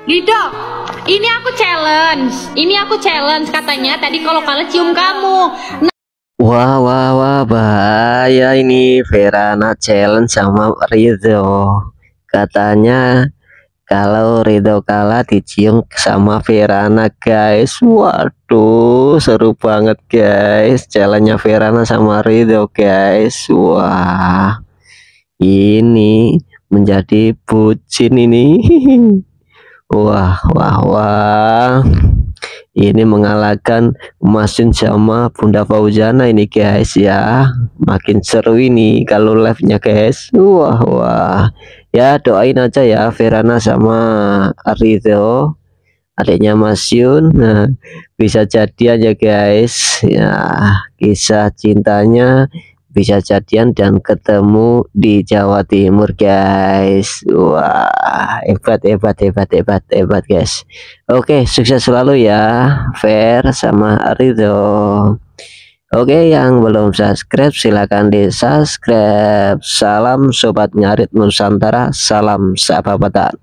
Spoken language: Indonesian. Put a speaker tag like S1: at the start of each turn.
S1: Rido, ini aku challenge. Ini aku challenge katanya tadi kalau kalah cium kamu.
S2: Wah, wah, wah, bahaya ini. Verana challenge sama Ridho. Katanya kalau Ridho kalah dicium sama Verana, guys. Waduh, seru banget, guys. Challenge-nya Verana sama Ridho, guys. Wah, ini menjadi bucin ini. Wah, wah, wah. Ini mengalahkan Masun sama Bunda Fauzana ini, guys ya. Makin seru ini kalau live-nya, guys. Wah, wah. Ya, doain aja ya Verana sama Ridho, adiknya Mas Yun. Nah, bisa jadian ya, guys. Ya, kisah cintanya bisa jadian dan ketemu di Jawa Timur, guys. Wah, hebat, hebat, hebat, hebat, hebat, guys. Oke, sukses selalu ya Ver sama Ridho. Oke, yang belum subscribe silahkan di subscribe. Salam sobat ngarit Nusantara, salam sahabatan.